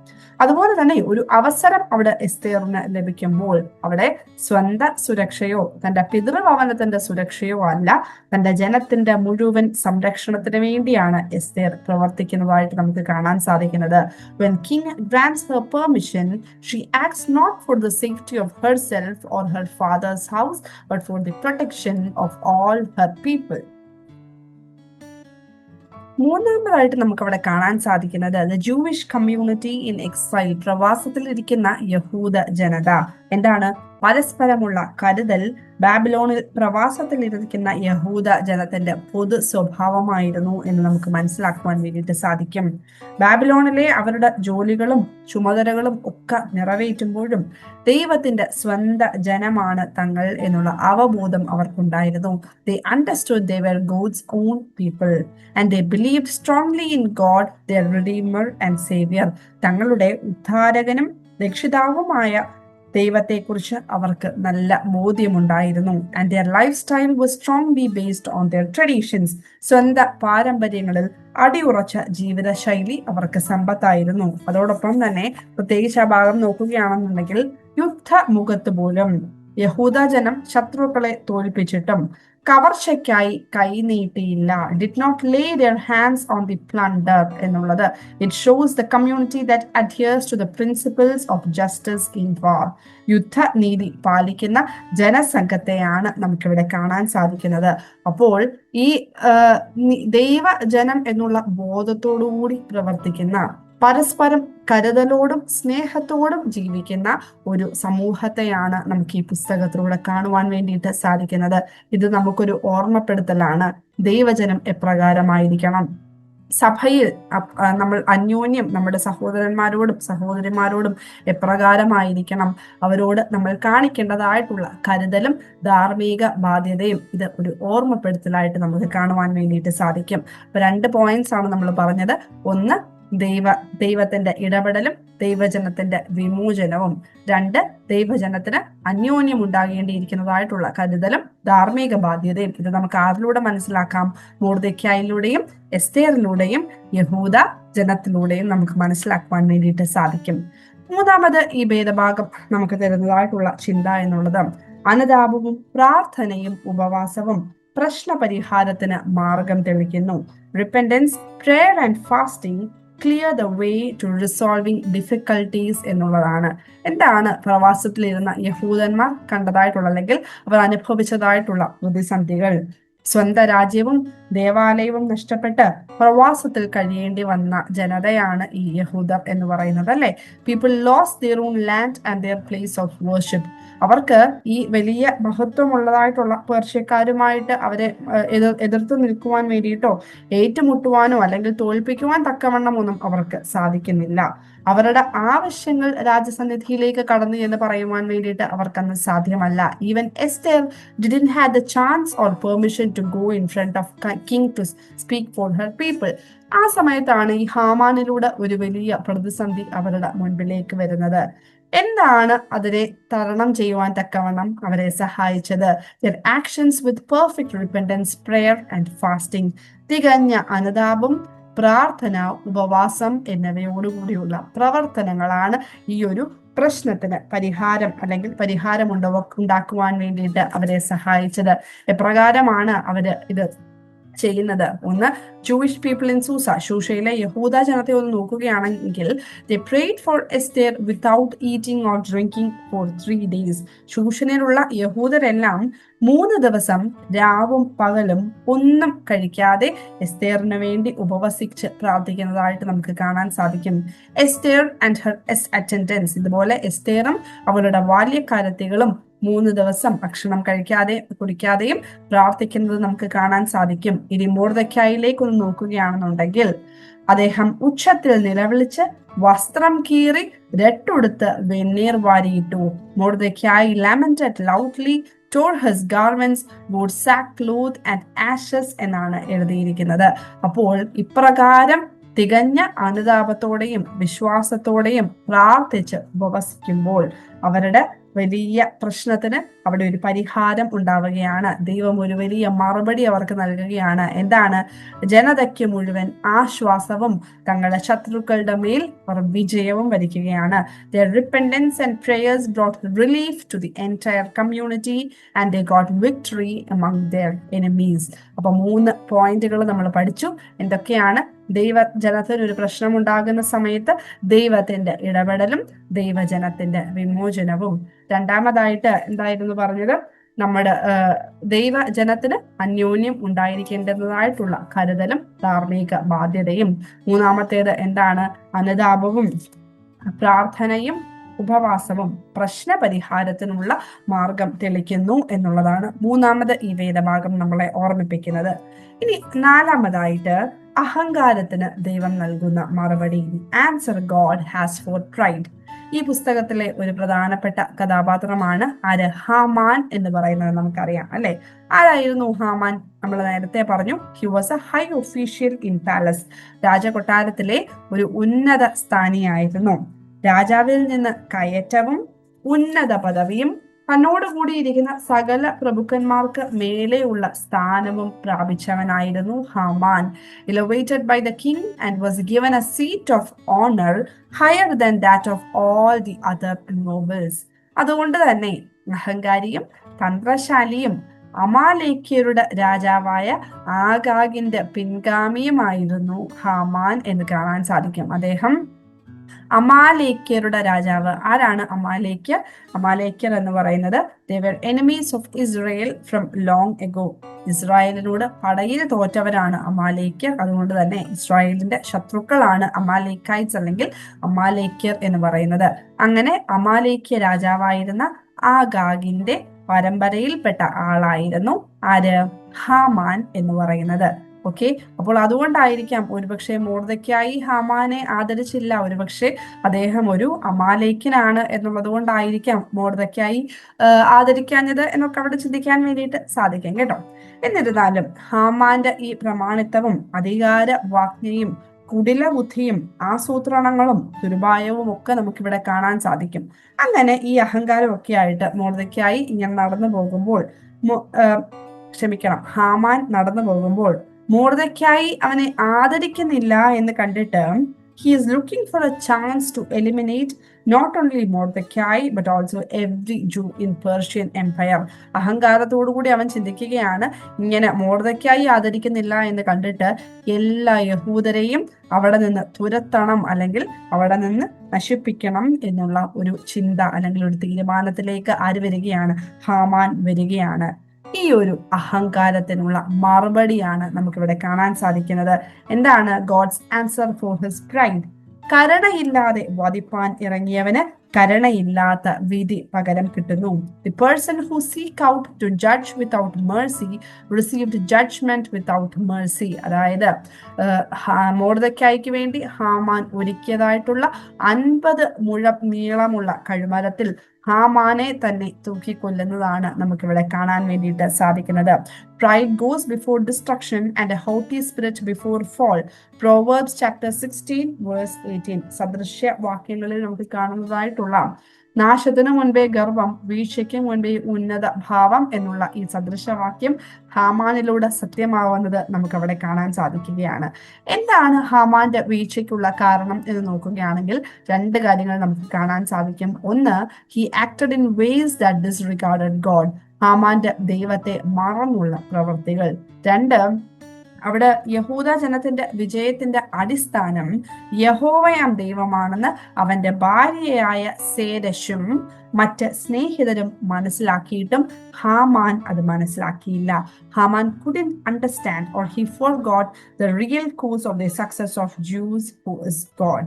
അതുപോലെ തന്നെ ഒരു അവസരം അവിടെ എസ്തേറിന് ലഭിക്കുമ്പോൾ അവിടെ സ്വന്തം സുരക്ഷയോ തന്റെ പിതൃഭവനത്തിന്റെ സുരക്ഷയോ അല്ല, തന്റെ ജനത്തിന്റെ മുഴുവൻ സംരക്ഷണത്തിന് വേണ്ടിയാണ് എസ്തേർ പ്രവർത്തിക്കുന്നതായിട്ട് നമുക്ക് കാണാൻ സാധിക്കുന്നത്. When king grants her permission, she acts not for the safety of herself or her father's house, but for the protection of all her people. മൂന്നാമതായിട്ട് നമുക്ക് അവിടെ കാണാൻ സാധിക്കുന്നത് the Jewish community in exile, പ്രവാസത്തിൽ ഇരിക്കുന്ന യഹൂദ ജനത. എന്താണ്? പരസ്പരമുള്ള കരുതൽ ബാബിലോണിൽ പ്രവാസത്തിൽ ഇരിക്കുന്ന യഹൂദ ജനത്തിന്റെ പൊതു സ്വഭാവമായിരുന്നു എന്ന് നമുക്ക് മനസ്സിലാക്കുവാൻ വേണ്ടിയിട്ട് സാധിക്കും. ബാബിലോണിലെ അവരുടെ ജോലികളും ചുമതലകളും ഒക്കെ നിറവേറ്റുമ്പോഴും ദൈവത്തിന്റെ സ്വന്തം ജനമാണ് തങ്ങൾ എന്നുള്ള അവബോധം അവർക്കുണ്ടായിരുന്നു. They understood they were God's own people and they believed strongly in God, their Redeemer and Savior. തങ്ങളുടെ ഉദ്ധാരകനും രക്ഷിതാവുമായ ദൈവത്തെക്കുറിച്ച് അവർക്ക് നല്ല ബോധ്യമുണ്ടായിരുന്നു. And their lifestyle was strongly based on their traditions. സ്വന്തം പാരമ്പര്യങ്ങളിൽ അടിയുറച്ച ജീവിതശൈലി അവർക്ക് സമ്പത്തായിരുന്നു. അതോടൊപ്പം തന്നെ പ്രത്യേകിച്ച് ആ ഭാഗം നോക്കുകയാണെന്നുണ്ടെങ്കിൽ യുദ്ധമുഖത്ത് പോലും യഹൂദ ജനം ശത്രുക്കളെ തോൽപ്പിച്ചിട്ടും കവർച്ചയ്ക്കായി കൈനീട്ടിയില്ല. did not lay their hands on the plunder എന്നുള്ളത്. it shows the community that adheres to the principles of justice in war. യുദ്ധനീതി പാലിക്കുന്ന ജനസംഘത്തെയാണ് നമുക്കിവിടെ കാണാൻ സാധിക്കുന്നത്. അപ്പോൾ ഈ ദൈവജനം എന്നുള്ള ബോധത്തോടുകൂടി പ്രവർത്തിക്കുന്ന, പരസ്പരം കരുതലോടും സ്നേഹത്തോടും ജീവിക്കുന്ന ഒരു സമൂഹത്തെയാണ് നമുക്ക് ഈ പുസ്തകത്തിലൂടെ കാണുവാൻ വേണ്ടിയിട്ട് സാധിക്കുന്നത്. ഇത് നമുക്കൊരു ഓർമ്മപ്പെടുത്തലാണ് ദൈവജനം എപ്രകാരമായിരിക്കണം. സഭയിൽ നമ്മൾ അന്യോന്യം നമ്മുടെ സഹോദരന്മാരോടും സഹോദരിമാരോടും എപ്രകാരമായിരിക്കണം, അവരോട് നമ്മൾ കാണിക്കേണ്ടതായിട്ടുള്ള കരുതലും ധാർമ്മിക ബാധ്യതയും ഇത് ഒരു ഓർമ്മപ്പെടുത്തലായിട്ട് നമുക്ക് കാണുവാൻ വേണ്ടിയിട്ട് സാധിക്കും. അപ്പൊ 2 പോയിന്റ്സ് ആണ് നമ്മൾ പറഞ്ഞത്. ഒന്ന്, ദൈവത്തിന്റെ ഇടപെടലും ദൈവജനത്തിന്റെ വിമോചനവും. 2, ദൈവജനത്തിന് അന്യോന്യം ഉണ്ടാകേണ്ടിയിരിക്കുന്നതായിട്ടുള്ള കരുതലും ധാർമ്മിക ബാധ്യതയും. ഇത് നമുക്ക് ആരിലൂടെ മനസ്സിലാക്കാം? മൊർദെഖായിലൂടെയും എസ്തേറിലൂടെയും യഹൂദ ജനത്തിലൂടെയും നമുക്ക് മനസ്സിലാക്കുവാൻ വേണ്ടിയിട്ട് സാധിക്കും. മൂന്നാമത് ഈ ഭേദഭാഗം നമുക്ക് തരുന്നതായിട്ടുള്ള ചിന്ത എന്നുള്ളത് അനുതാപവും പ്രാർത്ഥനയും ഉപവാസവും പ്രശ്നപരിഹാരത്തിന് മാർഗം തെളിക്കുന്നു. Repentance, prayer and fasting clear the way to resolving difficulties എന്നുള്ളതാണ്. എന്താണ് പ്രവാസത്തിലിരുന്ന യഹൂദന്മാർ കണ്ടതായിട്ടുള്ള അല്ലെങ്കിൽ അവർ അനുഭവിച്ചതായിട്ടുള്ള പ്രതിസന്ധികൾ? സ്വന്തം രാജ്യവും ദേവാലയവും നഷ്ടപ്പെട്ട് പ്രവാസത്തിൽ കഴിയേണ്ടി വന്ന ജനതയാണ് ഈ യഹൂദർ എന്ന് പറയുന്നത്, അല്ലെ? People lost their own land and their place of worship. അവർക്ക് ഈ വലിയ മഹത്വമുള്ളതായിട്ടുള്ള പേർഷ്യക്കാരുമായിട്ട് അവരെ എതിർത്ത് നിൽക്കുവാൻ വേണ്ടിയിട്ടോ ഏറ്റുമുട്ടുവാനോ അല്ലെങ്കിൽ തോൽപ്പിക്കുവാൻ തക്കവണ്ണം ഒന്നും അവർക്ക് സാധിക്കുന്നില്ല. അവരുടെ ആവശ്യങ്ങൾ രാജസന്നിധിയിലേക്ക് കടന്നു എന്ന് പറയുവാൻ വേണ്ടിയിട്ട് അവർക്കന്ന് സാധ്യമല്ല. Even Esther didn't have the chance or permission to go in front of king to speak for her people. ആ സമയത്താണ് ഈ ഹാമാനിലൂടെ ഒരു വലിയ പ്രതിസന്ധി അവരുടെ മുൻപിലേക്ക് വരുന്നത്. എന്താണ് അതിനെ തരണം ചെയ്യുവാൻ തക്കവണ്ണം അവരെ സഹായിച്ചത്? Their actions with perfect repentance, prayer and fasting. തികഞ്ഞ അനുതാപം, പ്രാർത്ഥന, ഉപവാസം എന്നിവയോടുകൂടിയുള്ള പ്രവർത്തനങ്ങളാണ് ഈ ഒരു പ്രശ്നത്തിന് പരിഹാരം അല്ലെങ്കിൽ പരിഹാരം ഉണ്ടാക്കുവാൻ വേണ്ടിയിട്ട് അവരെ സഹായിച്ചത്. എപ്രകാരമാണ് അവര് ഇത് ചെയ്യുന്നത്? ഒന്ന്, ജൂയിഷ് പീപ്പിൾ ഇൻ സൂസ, ശൂഷയിലെ യഹൂദ ജനത്തെ ഒന്ന് നോക്കുകയാണെങ്കിൽ they prayed for Esther without eating or drinking for 3 days. ശൂഷനിലുള്ള യഹൂദരെല്ലാം 3 ദിവസം രാവും പകലും ഒന്നും കഴിക്കാതെ എസ്തേറിന് വേണ്ടി ഉപവസിച്ച് പ്രാർത്ഥിക്കുന്നതായിട്ട് നമുക്ക് കാണാൻ സാധിക്കും. എസ്തേർ ആൻഡ് ഹെർ അറ്റൻഡൻസ്, ഇതുപോലെ എസ്തേറും അവരുടെ ബാല്യക്കാരത്തികളും 3 ദിവസം ഭക്ഷണം കുടിക്കാതെയും പ്രാർത്ഥിക്കുന്നത് നമുക്ക് കാണാൻ സാധിക്കും. ഇനി മൊർദെഖായിലേക്ക് ഒന്ന് നോക്കുകയാണെന്നുണ്ടെങ്കിൽ അദ്ദേഹം ഉച്ചത്തിൽ നിലവിളിച്ച് വസ്ത്രം കീറി രട്ടുടുത്ത് വെണ്ണീർ വാരിയിട്ടു. Mordecai lamented loudly, tore his garments, wore sackcloth and ashes എന്നാണ് എഴുതിയിരിക്കുന്നത്. അപ്പോൾ ഇപ്രകാരം തികഞ്ഞ അനുതാപത്തോടെയും വിശ്വാസത്തോടെയും പ്രാർത്ഥിച്ച് ഉപവസിക്കുമ്പോൾ അവരുടെ വലിയ പ്രശ്നത്തിന് അവിടെ ഒരു പരിഹാരം ഉണ്ടാവുകയാണ്. ദൈവം ഒരു വലിയ മറുപടി അവർക്ക് നൽകുകയാണ്. എന്താണ്? ജനതയ്ക്ക് മുഴുവൻ ആശ്വാസവും തങ്ങളുടെ ശത്രുക്കളുടെ മേൽ അവർ വിജയവും വരിക്കുകയാണ്. Their repentance and prayers brought relief to the entire community and they got victory among their enemies. അപ്പൊ 3 പോയിന്റുകൾ നമ്മൾ പഠിച്ചു. എന്തൊക്കെയാണ്? ജനത്തിന് ഒരു പ്രശ്നം ഉണ്ടാകുന്ന സമയത്ത് ദൈവത്തിന്റെ ഇടപെടലും ദൈവജനത്തിന്റെ വിമോചനവും. രണ്ടാമതായിട്ട് എന്തായിരുന്നു പറഞ്ഞത്? നമ്മുടെ ദൈവജനത്തിന് അന്യോന്യം ഉണ്ടായിരിക്കേണ്ടതായിട്ടുള്ള കരുതലും ധാർമ്മിക ബാധ്യതയും. മൂന്നാമത്തേത് എന്താണ്? അനുതാപവും പ്രാർത്ഥനയും ഉപവാസവും പ്രശ്ന പരിഹാരത്തിനുള്ള മാർഗം തെളിക്കുന്നു എന്നുള്ളതാണ് മൂന്നാമത് ഈ വേദഭാഗം നമ്മളെ ഓർമ്മിപ്പിക്കുന്നത്. ഇനി നാലാമതായിട്ട് അഹങ്കാരത്തിന് ദൈവം നൽകുന്ന മറുപടി. Answer God has for pride. ഈ പുസ്തകത്തിലെ ഒരു പ്രധാനപ്പെട്ട കഥാപാത്രമാണ് ആര്? ഹാമാൻ എന്ന് പറയുന്നത് നമുക്കറിയാം, അല്ലെ? ആരായിരുന്നു ഹാമാൻ? നമ്മൾ നേരത്തെ പറഞ്ഞു, he was a high official in palace. രാജകൊട്ടാരത്തിലെ ഒരു ഉന്നത സ്ഥാനിയായിരുന്നു. രാജാവിൽ നിന്ന് കയറ്റവും ഉന്നത പദവിയും തന്നോടുകൂടിയിരിക്കുന്ന സകല പ്രഭുക്കന്മാർക്ക് മേലെയുള്ള സ്ഥാനവും പ്രാപിച്ചവനായിരുന്നു Haman. Elevated by the king and was given a seat of honor higher than that of all the other nobles. അതുകൊണ്ട് തന്നെ അഹങ്കാരിയും തന്ത്രശാലിയും അമാലേക്യരുടെ രാജാവായ ആഗാഗിന്റെ പിൻഗാമിയുമായിരുന്നു ഹാമാൻ എന്ന് കാണാൻ സാധിക്കും. അദ്ദേഹം അമാലേക്യരുടെ രാജാവ്. ആരാണ് അമാലേക്യർ? അമാലേക്യർ എന്ന് പറയുന്നത് they were enemies of Israel from long ago. ഇസ്രായേലിനോട് പടയിൽ തോറ്റവരാണ് അമാലേക്യർ. അതുകൊണ്ട് തന്നെ ഇസ്രായേലിന്റെ ശത്രുക്കളാണ് അമാലേക്കൈറ്റ്സ് അല്ലെങ്കിൽ അമാലേക്യർ എന്ന് പറയുന്നത്. അങ്ങനെ അമാലേക്യ രാജാവായിരുന്ന ആഗാഗിന്റെ പരമ്പരയിൽപ്പെട്ട ആളായിരുന്നു ആര്? ഹാമാൻ എന്ന് പറയുന്നത്. ഓക്കെ, അപ്പോൾ അതുകൊണ്ടായിരിക്കാം ഒരുപക്ഷെ മൊർദെഖായി ഹാമാനെ ആദരിച്ചില്ല, ഒരുപക്ഷെ അദ്ദേഹം ഒരു അമാലേക്കിനാണ് എന്നുള്ളത് കൊണ്ടായിരിക്കാം മൊർദെഖായി ആദരിക്കാഞ്ഞത് എന്നൊക്കെ അവിടെ ചിന്തിക്കാൻ വേണ്ടിയിട്ട് സാധിക്കും കേട്ടോ. എന്നിരുന്നാലും ഹാമാന്റെ ഈ പ്രമാണിത്വവും അധികാര വാജ്ഞയും കുടില ബുദ്ധിയും ആസൂത്രണങ്ങളും ദുർഭായവും ഒക്കെ നമുക്കിവിടെ കാണാൻ സാധിക്കും. അങ്ങനെ ഈ അഹങ്കാരം ഒക്കെ ആയിട്ട് മൊർദെഖായി ഇങ്ങനെ നടന്നു പോകുമ്പോൾ ഹാമാൻ നടന്നു പോകുമ്പോൾ മൊർദെഖായി അവനെ ആദരിക്കുന്നില്ല എന്ന് കണ്ടിട്ട് he is looking for a chance to eliminate not only Mordecai but also every Jew in Persian Empire. അഹങ്കാരത്തോടുകൂടി അവൻ ചിന്തിക്കുകയാണ്, ഇങ്ങനെ മൊർദെഖായി ആദരിക്കുന്നില്ല എന്ന് കണ്ടിട്ട് എല്ലാ യഹൂദരെയും അവിടെ നിന്ന് തുരത്തണം, അല്ലെങ്കിൽ അവിടെ നിന്ന് നശിപ്പിക്കണം എന്നുള്ള ഒരു ചിന്ത അല്ലെങ്കിൽ ഒരു തീരുമാനത്തിലേക്ക് ആര് വരികയാണ്? ഹാമാൻ വരികയാണ്. ഈ ഒരു അഹങ്കാരത്തിനുള്ള മറുപടിയാണ് നമുക്കിവിടെ കാണാൻ സാധിക്കുന്നത്. എന്താണ് God's answer for his pride? കരുണയില്ലാതെ വധിപ്പാൻ ഇറങ്ങിയവന് കരുണയില്ലാത്ത വിധി പകരം കിട്ടുന്നു. The person who seek out to judge without mercy received judgement without mercy. അതായത് മൊർദെഖായിക്ക് വേണ്ടി ഹാമാൻ ഒരുക്കിയതായിട്ടുള്ള 50 മുഴം നീളമുള്ള കഴുമരത്തിൽ ഹാമാനെ തന്നെ തൂക്കിക്കൊല്ലുന്നതാണ് നമുക്കിവിടെ കാണാൻ വേണ്ടിയിട്ട് സാധിക്കുന്നത്. Pride goes before destruction and a haughty spirit before fall. Proverbs chapter 16 verse 18. സദൃശ്യ വാക്യങ്ങളിൽ നമുക്ക് കാണുന്നതായിട്ടുള്ള നാശത്തിനു മുൻപേ ഗർവം, വീഴ്ചയ്ക്ക് മുൻപേ ഉന്നത ഭാവം എന്നുള്ള ഈ സദൃശവാക്യം ഹാമാനിലൂടെ സത്യമാവുന്നത് നമുക്ക് അവിടെ കാണാൻ സാധിക്കുകയാണ്. എന്താണ് ഹാമാന്റെ വീഴ്ചയ്ക്കുള്ള കാരണം എന്ന് നോക്കുകയാണെങ്കിൽ 2 കാര്യങ്ങൾ നമുക്ക് കാണാൻ സാധിക്കും. ഒന്ന്, he acted in ways that disregarded God. ഹാമാന്റെ ദൈവത്തെ മറന്നുള്ള പ്രവൃത്തികൾ. 2, അവിടെ യഹൂദ ജനത്തിന്റെ വിജയത്തിന്റെ അടിസ്ഥാനം യഹോവയാം ദൈവമാണെന്ന് അവന്റെ ഭാര്യയായ സേരശും മറ്റ് സ്നേഹിതരും മനസ്സിലാക്കിയിട്ടും ഹാമാൻ അത് മനസ്സിലാക്കിയില്ല. Haman couldn't understand or he forgot the real cause of the success of Jews who is God.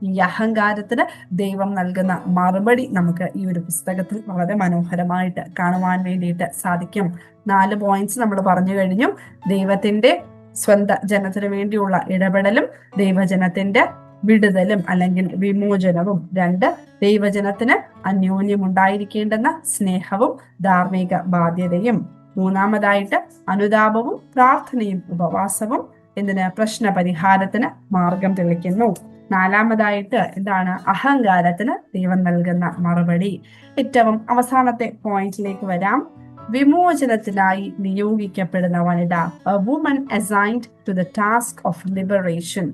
ഈ അഹങ്കാരത്തിന് ദൈവം നൽകുന്ന മറുപടി നമുക്ക് ഈ ഒരു പുസ്തകത്തിൽ വളരെ മനോഹരമായിട്ട് കാണുവാൻ വേണ്ടിയിട്ട് സാധിക്കും. 4 പോയിന്റ്സ് നമ്മൾ പറഞ്ഞു കഴിഞ്ഞു. ദൈവത്തിന്റെ സ്വന്തം ജനത്തിന് വേണ്ടിയുള്ള ഇടപെടലും ദൈവജനത്തിന്റെ വിടുതലും അല്ലെങ്കിൽ വിമോചനവും. 2, ദൈവജനത്തിന് അന്യോന്യം ഉണ്ടായിരിക്കേണ്ടുന്ന സ്നേഹവും ധാർമ്മിക ബാധ്യതയും. 3, അനുതാപവും പ്രാർത്ഥനയും ഉപവാസവും എന്തിന്? പ്രശ്ന പരിഹാരത്തിന് മാർഗം തെളിക്കുന്നു. 4, എന്താണ്? അഹങ്കാരത്തിന് ദൈവം നൽകുന്ന മറുപടി. ഏറ്റവും അവസാനത്തെ പോയിന്റിലേക്ക് വരാം. വിമോചനത്തിനായി നിയോഗിക്കപ്പെടുന്ന വനിത, a woman assigned to the task of liberation.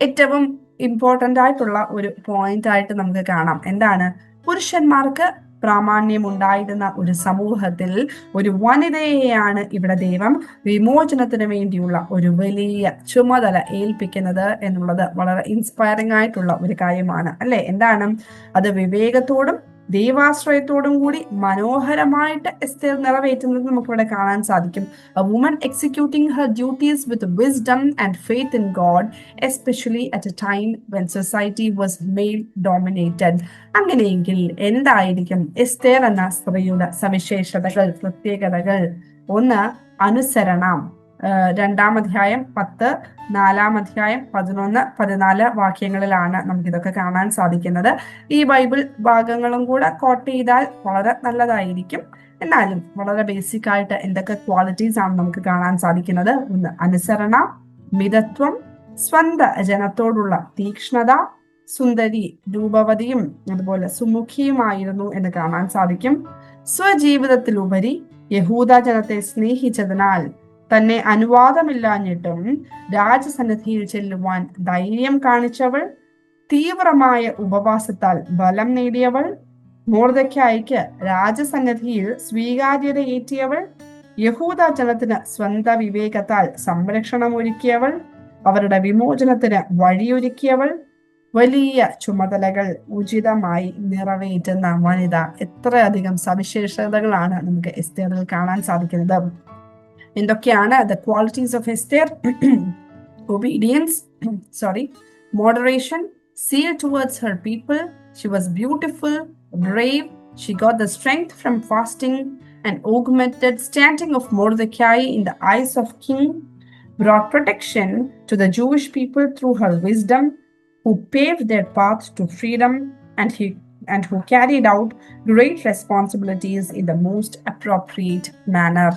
ഏറ്റവും ഇമ്പോർട്ടന്റ് ആയിട്ടുള്ള ഒരു പോയിന്റ് ആയിട്ട് നമുക്ക് കാണാം. എന്താണ്? പുരുഷന്മാർക്ക് പ്രാമാണ്യമുണ്ടായിരുന്ന ഒരു സമൂഹത്തിൽ ഒരു വനിതയെയാണ് ഇവിടെ ദൈവം വിമോചനത്തിന് വേണ്ടിയുള്ള ഒരു വലിയ ചുമതല ഏൽപ്പിക്കുന്നത് എന്നുള്ളത് വളരെ ഇൻസ്പയറിംഗ് ആയിട്ടുള്ള ഒരു കാര്യമാണ് അല്ലെ? എന്താണ് അത്? വിവേകത്തോടും ദൈവാശ്രയത്തോടും കൂടി മനോഹരമായിട്ട് എസ്തേർ നിറവേറ്റുന്നത് നമുക്കിവിടെ കാണാൻ സാധിക്കും. A woman executing her duties with wisdom and faith in God, especially at a time when society was male dominated. അങ്ങനെയെങ്കിൽ എന്തായിരിക്കും എസ്തേർ എന്ന സ്ത്രീയുടെ സവിശേഷതകൾ, പ്രത്യേകതകൾ? 1, അനുസരണം. 2-ാം അധ്യായം 10, 4-ാം അധ്യായം 11, 14 വാക്യങ്ങളിലാണ് നമുക്കിതൊക്കെ കാണാൻ സാധിക്കുന്നത്. ഈ ബൈബിൾ ഭാഗങ്ങളും കൂടെ കോട്ട് ചെയ്താൽ വളരെ നല്ലതായിരിക്കും. എന്നാലും വളരെ ബേസിക് ആയിട്ട് എന്തൊക്കെ ക്വാളിറ്റീസ് ആണ് നമുക്ക് കാണാൻ സാധിക്കുന്നത്? 1, അനുസരണ, മിതത്വം, സ്വന്ത ജനത്തോടുള്ള തീക്ഷ്ണത, സുന്ദരി, രൂപവതിയും അതുപോലെ സുമുഖിയുമായിരുന്നു എന്ന് കാണാൻ സാധിക്കും. സ്വജീവിതത്തിലുപരി യഹൂദ ജനത്തെ സ്നേഹിച്ചതിനാൽ തന്നെ അനുവാദമില്ലാഞ്ഞിട്ടും രാജസന്നിധിയിൽ ചെല്ലുവാൻ ധൈര്യം കാണിച്ചവൾ, തീവ്രമായ ഉപവാസത്താൽ ബലം നേടിയവൾ, മൊർദെഖായിക്ക് രാജസന്നിധിയിൽ സ്വീകാര്യതയേറ്റിയവൾ, യഹൂദ ജനത്തിന് സ്വന്തം വിവേകത്താൽ സംരക്ഷണം ഒരുക്കിയവൾ, അവരുടെ വിമോചനത്തിന് വഴിയൊരുക്കിയവൾ, വലിയ ചുമതലകൾ ഉചിതമായി നിറവേറ്റുന്ന വനിത. എത്രയധികം സവിശേഷതകളാണ് നമുക്ക് എസ്തേറിൽ കാണാൻ സാധിക്കുന്നത്. എന്തൊക്കെയാണ് the qualities of Esther? Obedience, moderation, zeal towards her people. She was beautiful, brave. She got the strength from fasting and augmented standing of Mordecai in the eyes of king. brought protection to the Jewish people through her wisdom, who paved their path to freedom, and who carried out great responsibilities in the most appropriate manner.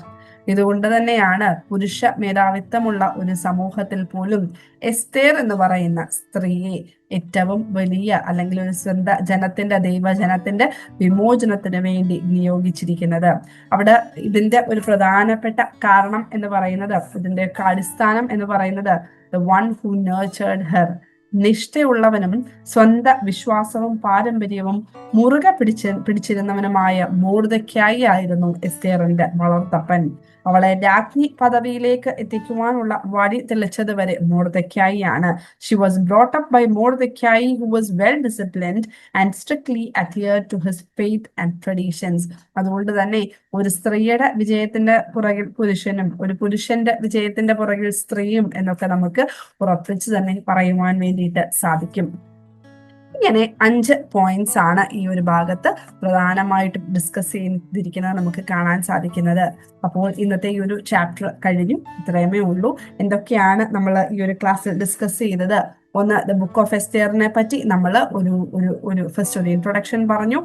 ഇതുകൊണ്ട് തന്നെയാണ് പുരുഷ മേധാവിത്വമുള്ള ഒരു സമൂഹത്തിൽ പോലും എസ്തേർ എന്ന് പറയുന്ന സ്ത്രീയെ ഏറ്റവും വലിയ അല്ലെങ്കിൽ ഒരു ജനത്തിന്റെ ദൈവജനത്തിന്റെ വിമോചനത്തിന് വേണ്ടി നിയോഗിച്ചിരിക്കുന്നത്. അവിടെ ഇതിന്റെ ഒരു പ്രധാനപ്പെട്ട കാരണം എന്ന് പറയുന്നത്, ഇതിന്റെ അടിസ്ഥാനം എന്ന് പറയുന്നത് the one who nurtured her, നിഷ്ഠയുള്ളവനും സ്വന്തം വിശ്വാസവും പാരമ്പര്യവും മുറുകെ പിടിച്ചിരുന്നവനുമായ മൊർദെഖായി ആയിരുന്നു എസ്തേറിന്റെ വളർത്തപ്പൻ. അവളെ രാജ്ഞി പദവിയിലേക്ക് എത്തിക്കുവാനുള്ള വഴി തെളിച്ചത് വരെ മൊർദെഖായി ആണ്. She was brought up by Mordecai, who was well disciplined and strictly adhered to his faith and traditions. അതുകൊണ്ട് തന്നെ ഒരു സ്ത്രീയുടെ വിജയത്തിന്റെ പുറകിൽ പുരുഷനും, ഒരു പുരുഷന്റെ വിജയത്തിന്റെ പുറകിൽ സ്ത്രീയും എന്നൊക്കെ നമുക്ക് ഉറപ്പിച്ച് തന്നെ പറയുവാൻ വേണ്ടിയിട്ട് സാധിക്കും. ഇങ്ങനെ 5 പോയിന്റ്സ് ആണ് ഈ ഒരു ഭാഗത്ത് പ്രധാനമായിട്ട് ഡിസ്കസ് ചെയ്തിരിക്കുന്നത് നമുക്ക് കാണാൻ സാധിക്കുന്നത്. അപ്പോൾ ഇന്നത്തെ ഈ ഒരു ചാപ്റ്റർ കഴിഞ്ഞു. ഇത്രയുമേ ഉള്ളൂ. എന്തൊക്കെയാണ് നമ്മൾ ഈ ഒരു ക്ലാസ്സിൽ ഡിസ്കസ് ചെയ്തത്? ഒന്ന്, ദ ബുക്ക് ഓഫ് എസ്തേറിനെ പറ്റി നമ്മൾ ഒരു ഫസ്റ്റ് ഒരു ഇൻട്രൊഡക്ഷൻ പറഞ്ഞു.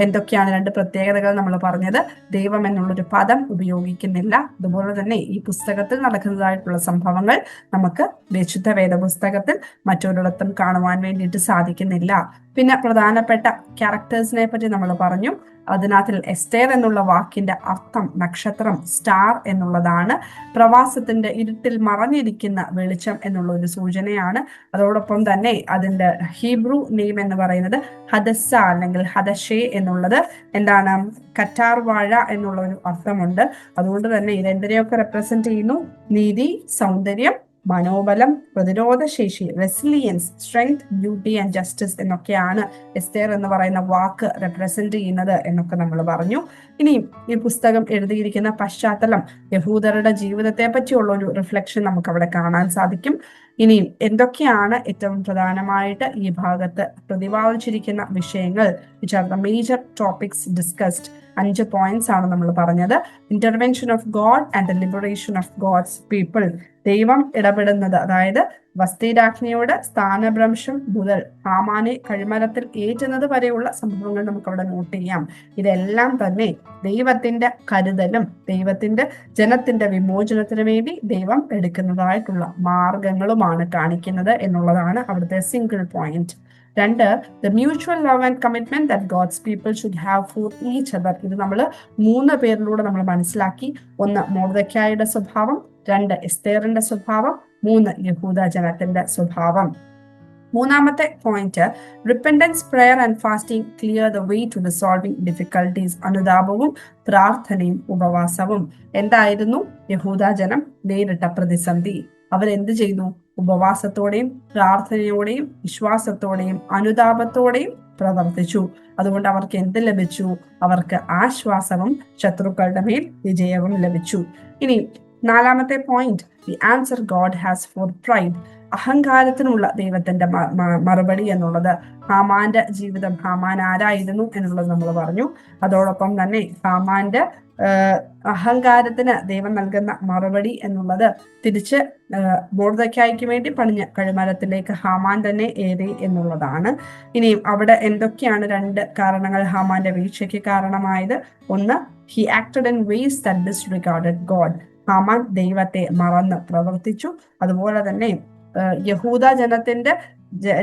എന്തൊക്കെയാണ് 2 പ്രത്യേകതകൾ നമ്മൾ പറഞ്ഞത്? ദൈവം എന്നുള്ളൊരു പദം ഉപയോഗിക്കുന്നില്ല. അതുപോലെ തന്നെ ഈ പുസ്തകത്തിൽ നടക്കുന്നതായിട്ടുള്ള സംഭവങ്ങൾ നമുക്ക് വിശുദ്ധ വേദപുസ്തകത്തിൽ മറ്റൊരിടത്തും കാണുവാൻ വേണ്ടിയിട്ട് സാധിക്കുന്നില്ല. പിന്നെ പ്രധാനപ്പെട്ട ക്യാരക്ടേഴ്സിനെ പറ്റി നമ്മൾ പറഞ്ഞു. അതിനകത്തിൽ എസ്തേർ എന്നുള്ള വാക്കിന്റെ അർത്ഥം നക്ഷത്രം, സ്റ്റാർ എന്നുള്ളതാണ്. പ്രവാസത്തിന്റെ ഇരുട്ടിൽ മറഞ്ഞിരിക്കുന്ന വെളിച്ചം എന്നുള്ള ഒരു സൂചനയാണ്. അതോടൊപ്പം തന്നെ അതിന്റെ ഹീബ്രു നെയിം എന്ന് പറയുന്നത് ഹദസ്സ അല്ലെങ്കിൽ ഹദഷേ എന്നുള്ളത് എന്താണ്? കറ്റാർ വാഴ എന്നുള്ള ഒരു അർത്ഥമുണ്ട്. അതുകൊണ്ട് തന്നെ ഇതെന്തിനെയൊക്കെ റെപ്രസെന്റ് ചെയ്യുന്നു? നീതി, സൗന്ദര്യം, മനോബലം, പ്രതിരോധശേഷി, resilience, strength, beauty and justice എന്നൊക്കെയാണ് എസ്തേർ എന്ന് പറയുന്ന വാക്ക് റെപ്രസെന്റ് ചെയ്യുന്നത് എന്നൊക്കെ നമ്മൾ പറഞ്ഞു. ഇനിയും ഈ പുസ്തകം എഴുതിയിരിക്കുന്ന പശ്ചാത്തലം യഹൂദരുടെ ജീവിതത്തെ പറ്റിയുള്ള ഒരു റിഫ്ലക്ഷൻ നമുക്ക് അവിടെ കാണാൻ സാധിക്കും. ഇനിയും എന്തൊക്കെയാണ് ഏറ്റവും പ്രധാനമായിട്ട് ഈ ഭാഗത്ത് പ്രതിപാദിച്ചിരിക്കുന്ന വിഷയങ്ങൾ, which are the major topics discussed. 5 points ആണ് നമ്മൾ പറഞ്ഞത്. Intervention of God and the liberation of God's people. ദൈവം ഇടപെടുന്നത്, അതായത് വസ്തിരാജ്ഞിയോട് സ്ഥാനഭ്രംശം മുതൽ ഹാമാനെ കഴിമരത്തിൽ ഏറ്റുന്നത് വരെയുള്ള സംഭവങ്ങൾ നമുക്ക് അവിടെ നോട്ട് ചെയ്യാം. ഇതെല്ലാം തന്നെ ദൈവത്തിന്റെ കരുതലും ദൈവത്തിന്റെ ജനത്തിന്റെ വിമോചനത്തിന് വേണ്ടി ദൈവം എടുക്കുന്നതായിട്ടുള്ള മാർഗങ്ങളുമാണ് കാണിക്കുന്നത് എന്നുള്ളതാണ് അവിടുത്തെ single point. 2, the mutual love and commitment that God's people should have for each other. ഇത് നമ്മൾ 3 പേരിലൂടെ നമ്മൾ മനസ്സിലാക്കി. 1, മൊർദെഖായിയുടെ സ്വഭാവം. 2, എസ്തേറിന്റെ സ്വഭാവം. 3, യഹൂദ ജനത്തിന്റെ സ്വഭാവം. 3-ാമത്തെ point, repentance, prayer and fasting clear the way to resolving difficulties. അനുതാപവും പ്രാർത്ഥനയും ഉപവാസവും. എന്തായിരുന്നു യഹൂദ ജനം നേരിട്ട പ്രതിസന്ധി? അവരെന്ത് ചെയ്തു? ഉപവാസത്തോടെയും പ്രാർത്ഥനയോടെയും വിശ്വാസത്തോടെയും അനുതാപത്തോടെയും പ്രവർത്തിച്ചു. അതുകൊണ്ട് അവർക്ക് എന്ത് ലഭിച്ചു? അവർക്ക് ആശ്വാസവും ശത്രുക്കളുടെ മേൽ വിജയവും ലഭിച്ചു. ഇനി 4-ാമത്തെ point, the answer God has for pride. അഹങ്കാരത്തിനുള്ള ദൈവത്തിന്റെ മറുപടി എന്നുള്ളത്. ഹാമാന്റെ ജീവിതം, ഹാമാൻ ആരായിരുന്നു എന്നുള്ളത് നമ്മൾ പറഞ്ഞു. അതോടൊപ്പം തന്നെ ഹാമാന്റെ അഹങ്കാരത്തിന് ദൈവം നൽകുന്ന മറുപടി എന്നുള്ളത് തിരിച്ച് മൊർദെഖായിക്ക് വേണ്ടി പണിഞ്ഞ കഴിമരത്തിലേക്ക് ഹാമാൻ തന്നെ ഏറി എന്നുള്ളതാണ്. ഇനിയും അവിടെ എന്തൊക്കെയാണ് 2 കാരണങ്ങൾ ഹാമാന്റെ വീഴ്ചയ്ക്ക് കാരണമായത്? 1, he acted in ways that disregarded God. Haman ദൈവത്തെ മറന്ന് പ്രവർത്തിച്ചു. അതുപോലെ തന്നെ യഹൂദ ജനത്തിന്റെ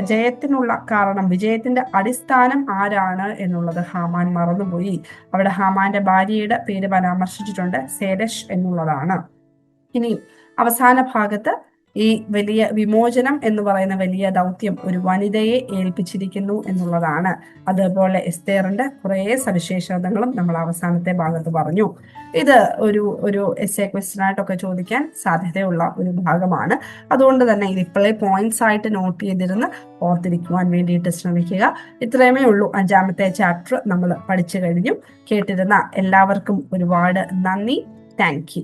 ജയത്തിനുള്ള കാരണം, വിജയത്തിന്റെ അടിസ്ഥാനം ആരാണ് എന്നുള്ളത് ഹാമാൻ മറന്നുപോയി. അവിടെ ഹാമാന്റെ ഭാര്യയുടെ പേര് പരാമർശിച്ചിട്ടുണ്ട്, സേരഷ് എന്നുള്ളതാണ്. ഇനി അവസാന ഭാഗത്ത് ഈ വലിയ വിമോചനം എന്ന് പറയുന്ന വലിയ ദൗത്യം ഒരു വനിതയെ ഏൽപ്പിച്ചിരിക്കുന്നു എന്നുള്ളതാണ്. അതുപോലെ എസ്തേറിന്റെ കുറേ സവിശേഷതകളും നമ്മൾ അവസാനത്തെ ഭാഗത്ത് പറഞ്ഞു. ഇത് ഒരു എസ്സേ ക്വസ്റ്റ്യൻ ആയിട്ടൊക്കെ ചോദിക്കാൻ സാധ്യതയുള്ള ഒരു ഭാഗമാണ്. അതുകൊണ്ട് തന്നെ ഇത് ഇപ്പോഴേ പോയിന്റ്സ് ആയിട്ട് നോട്ട് ചെയ്തിരുന്ന് ഓർത്തിരിക്കുവാൻ വേണ്ടിയിട്ട് ശ്രമിക്കുക. ഇത്രയുമേ ഉള്ളൂ. 5-ാമത്തെ ചാപ്റ്റർ നമ്മൾ പഠിച്ചു കഴിഞ്ഞു. കേട്ടിരുന്ന എല്ലാവർക്കും ഒരുപാട് നന്ദി. Thank you.